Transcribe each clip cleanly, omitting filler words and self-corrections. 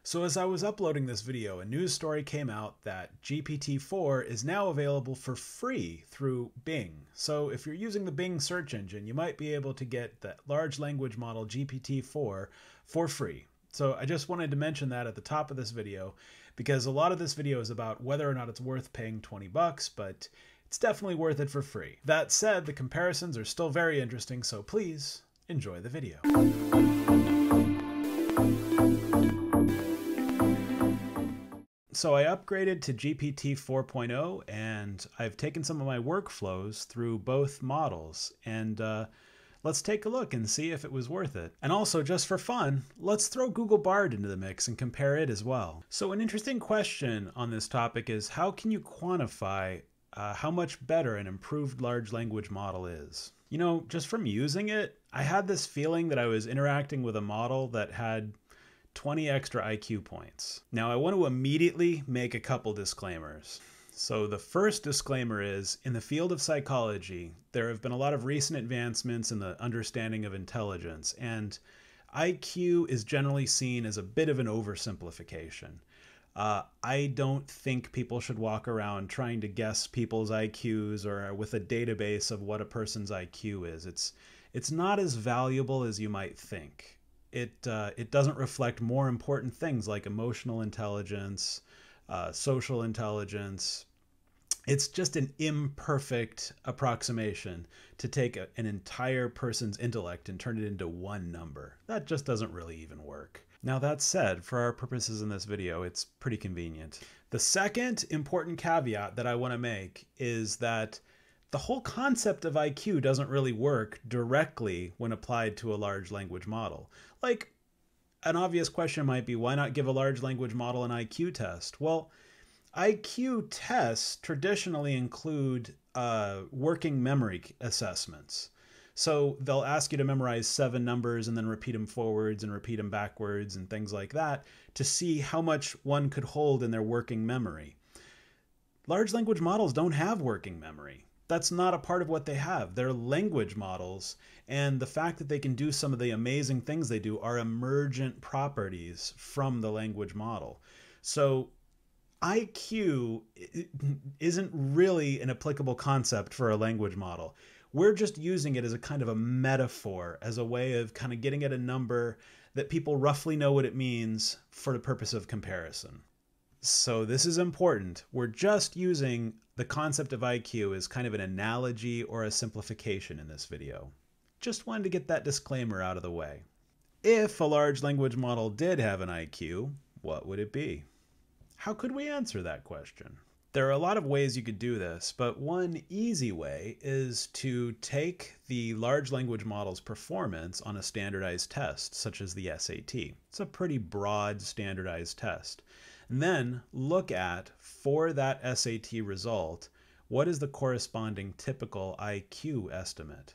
So as I was uploading this video, a news story came out that GPT-4 is now available for free through Bing. So if you're using the Bing search engine, you might be able to get that large language model GPT-4 for free. So I just wanted to mention that at the top of this video, because a lot of this video is about whether or not it's worth paying 20 bucks, but it's definitely worth it for free. That said, the comparisons are still very interesting, so please enjoy the video. So I upgraded to GPT 4.0 and I've taken some of my workflows through both models, and let's take a look and see if it was worth it. And also, just for fun, let's throw Google Bard into the mix and compare it as well. So an interesting question on this topic is, how can you quantify how much better an improved large language model is? You know, just from using it, I had this feeling that I was interacting with a model that had 20 extra IQ points. Now I want to immediately make a couple disclaimers. So the first disclaimer is, in the field of psychology, there have been a lot of recent advancements in the understanding of intelligence, and IQ is generally seen as a bit of an oversimplification. I don't think people should walk around trying to guess people's IQs or with a database of what a person's IQ is. It's not as valuable as you might think. It doesn't reflect more important things like emotional intelligence, social intelligence. It's just an imperfect approximation to take an entire person's intellect and turn it into one number. That just doesn't really even work. Now that said, for our purposes in this video, it's pretty convenient. The second important caveat that I want to make is that the whole concept of IQ doesn't really work directly when applied to a large language model. Like, an obvious question might be, why not give a large language model an IQ test? Well, IQ tests traditionally include working memory assessments. So they'll ask you to memorize 7 numbers and then repeat them forwards and repeat them backwards and things like that to see how much one could hold in their working memory. Large language models don't have working memory. That's not a part of what they have. They're language models, and the fact that they can do some of the amazing things they do are emergent properties from the language model. So IQ isn't really an applicable concept for a language model. We're just using it as a kind of a metaphor, as a way of kind of getting at a number that people roughly know what it means for the purpose of comparison. So this is important. We're just using the concept of IQ as kind of an analogy or a simplification in this video. Just wanted to get that disclaimer out of the way. If a large language model did have an IQ, what would it be? How could we answer that question? There are a lot of ways you could do this, but one easy way is to take the large language model's performance on a standardized test, such as the SAT. It's a pretty broad standardized test. And then look at, for that SAT result, what is the corresponding typical IQ estimate?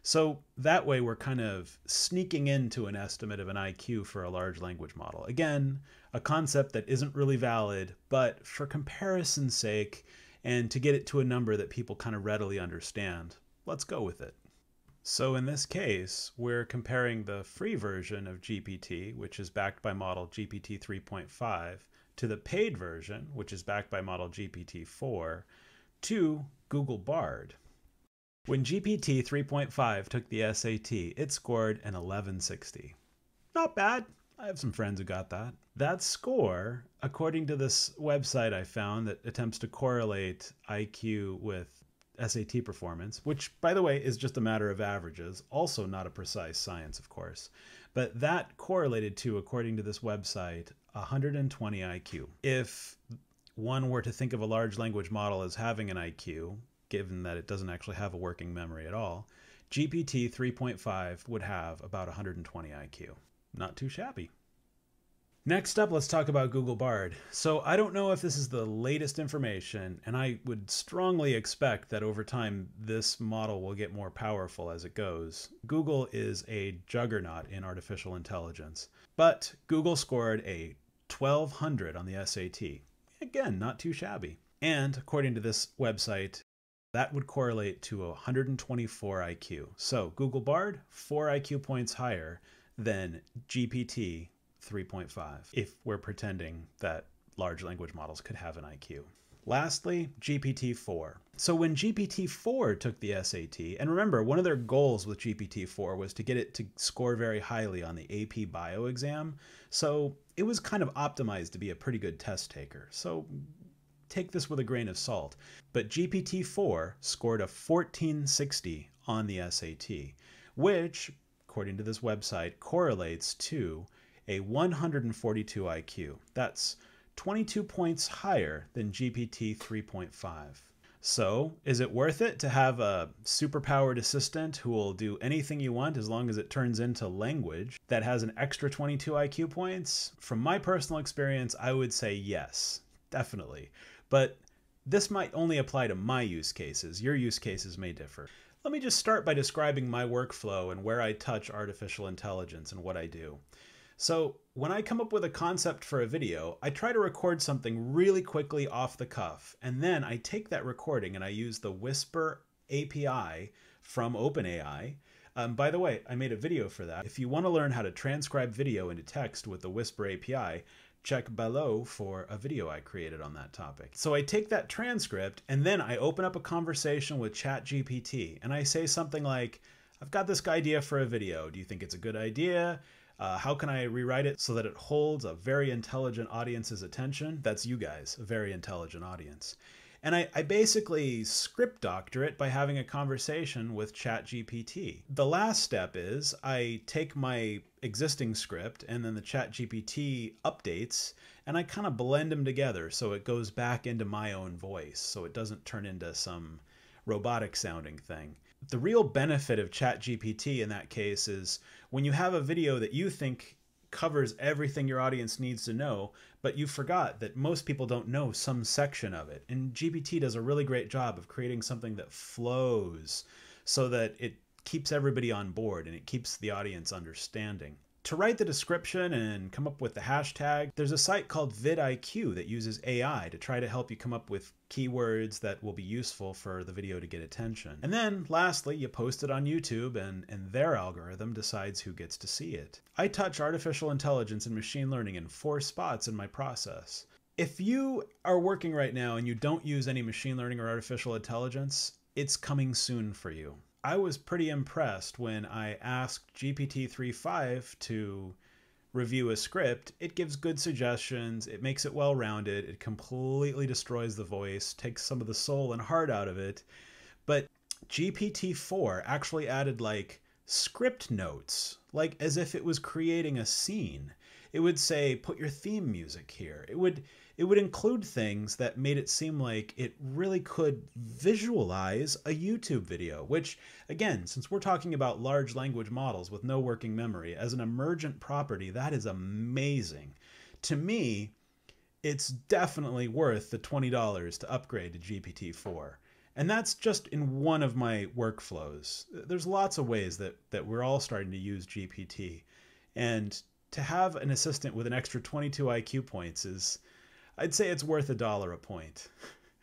So that way we're kind of sneaking into an estimate of an IQ for a large language model. Again, a concept that isn't really valid, but for comparison's sake and to get it to a number that people kind of readily understand, let's go with it. So in this case, we're comparing the free version of GPT, which is backed by model GPT 3.5, to the paid version, which is backed by model GPT-4, to Google Bard. When GPT 3.5 took the SAT, it scored an 1160. Not bad. I have some friends who got that. That score, according to this website I found that attempts to correlate IQ with SAT performance, which, by the way, is just a matter of averages, also not a precise science, of course, but that correlated to, according to this website, 120 IQ. If one were to think of a large language model as having an IQ, given that it doesn't actually have a working memory at all, GPT 3.5 would have about 120 IQ. Not too shabby. Next up, let's talk about Google Bard. So I don't know if this is the latest information, and I would strongly expect that over time this model will get more powerful as it goes. Google is a juggernaut in artificial intelligence, but Google scored a 1200 on the SAT. Again, not too shabby. And according to this website, that would correlate to 124 IQ. So Google Bard, 4 IQ points higher than GPT 3.5, if we're pretending that large language models could have an IQ. Lastly, GPT-4. So when GPT-4 took the SAT, and remember, one of their goals with GPT-4 was to get it to score very highly on the AP Bio exam, so it was kind of optimized to be a pretty good test taker. So take this with a grain of salt. But GPT-4 scored a 1460 on the SAT, which, according to this website, correlates to a 142 IQ. That's 22 points higher than GPT 3.5. So, is it worth it to have a superpowered assistant who will do anything you want as long as it turns into language that has an extra 22 IQ points? From my personal experience, I would say yes, definitely. But this might only apply to my use cases. Your use cases may differ. Let me just start by describing my workflow and where I touch artificial intelligence and what I do. So when I come up with a concept for a video, I try to record something really quickly off the cuff, and then I take that recording and I use the Whisper API from OpenAI. By the way, I made a video for that. If you want to learn how to transcribe video into text with the Whisper API, check below for a video I created on that topic. So I take that transcript and then I open up a conversation with ChatGPT and I say something like, I've got this idea for a video. Do you think it's a good idea? How can I rewrite it so that it holds a very intelligent audience's attention? That's you guys, a very intelligent audience. And I basically script doctor it by having a conversation with ChatGPT. The last step is I take my existing script and then the ChatGPT updates and I kind of blend them together so it goes back into my own voice so it doesn't turn into some robotic sounding thing. The real benefit of ChatGPT in that case is when you have a video that you think covers everything your audience needs to know, but you forgot that most people don't know some section of it. And GPT does a really great job of creating something that flows so that it keeps everybody on board and it keeps the audience understanding. To write the description and come up with the hashtag, there's a site called vidIQ that uses AI to try to help you come up with keywords that will be useful for the video to get attention. And then lastly, you post it on YouTube and their algorithm decides who gets to see it. I touch artificial intelligence and machine learning in 4 spots in my process. If you are working right now and you don't use any machine learning or artificial intelligence, it's coming soon for you. I was pretty impressed when I asked GPT-3.5 to review a script. It gives good suggestions, it makes it well-rounded, it completely destroys the voice, takes some of the soul and heart out of it. But GPT-4 actually added like script notes, like as if it was creating a scene. It would say, put your theme music here. It would include things that made it seem like it really could visualize a YouTube video, which, again, since we're talking about large language models with no working memory, as an emergent property, that is amazing. To me, it's definitely worth the $20 to upgrade to GPT-4. And that's just in one of my workflows. There's lots of ways that we're all starting to use GPT. And to have an assistant with an extra 22 IQ points is, I'd say it's worth $1 a point.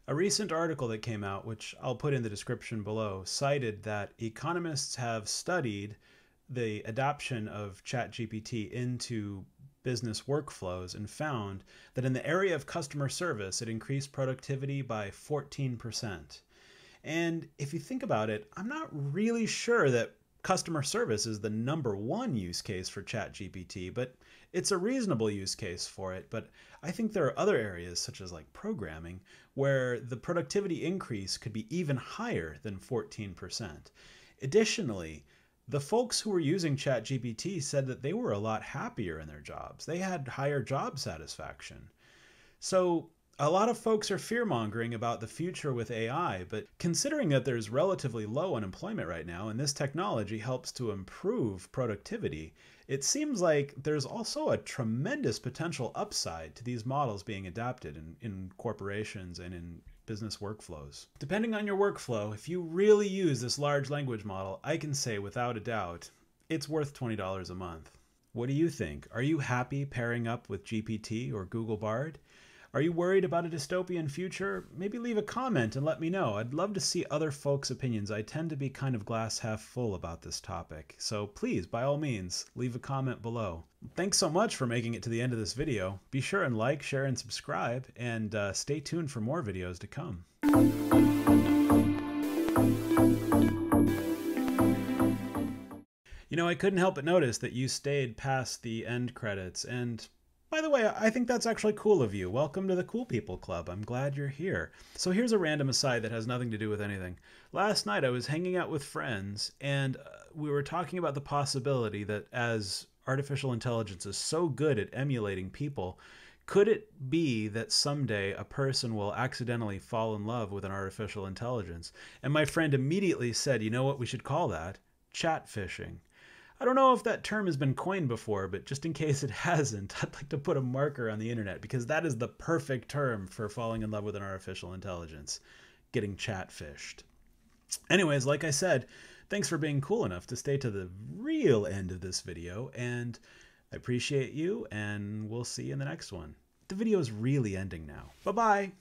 A recent article that came out, which I'll put in the description below, cited that economists have studied the adoption of ChatGPT into business workflows and found that in the area of customer service, it increased productivity by 14%. And if you think about it, I'm not really sure that customer service is the #1 use case for ChatGPT, but it's a reasonable use case for it. But I think there are other areas, such as like programming, where the productivity increase could be even higher than 14%. Additionally, the folks who were using ChatGPT said that they were a lot happier in their jobs. They had higher job satisfaction. So a lot of folks are fear-mongering about the future with AI, but considering that there's relatively low unemployment right now and this technology helps to improve productivity, it seems like there's also a tremendous potential upside to these models being adapted in corporations and in business workflows. Depending on your workflow, if you really use this large language model, I can say without a doubt, it's worth $20 a month. What do you think? Are you happy pairing up with GPT or Google Bard? Are you worried about a dystopian future? Maybe leave a comment and let me know. I'd love to see other folks' opinions. I tend to be kind of glass half full about this topic. So please, by all means, leave a comment below. Thanks so much for making it to the end of this video. Be sure and like, share, and subscribe, and stay tuned for more videos to come. You know, I couldn't help but notice that you stayed past the end credits, and by the way, I think that's actually cool of you. Welcome to the Cool People Club. I'm glad you're here. So here's a random aside that has nothing to do with anything. Last night I was hanging out with friends, and we were talking about the possibility that as artificial intelligence is so good at emulating people, could it be that someday a person will accidentally fall in love with an artificial intelligence? And my friend immediately said, you know what we should call that? Chat fishing. I don't know if that term has been coined before, but just in case it hasn't, I'd like to put a marker on the internet because that is the perfect term for falling in love with an artificial intelligence, getting chat-fished. Anyways, like I said, thanks for being cool enough to stay to the real end of this video, and I appreciate you, and we'll see you in the next one. The video is really ending now. Bye-bye!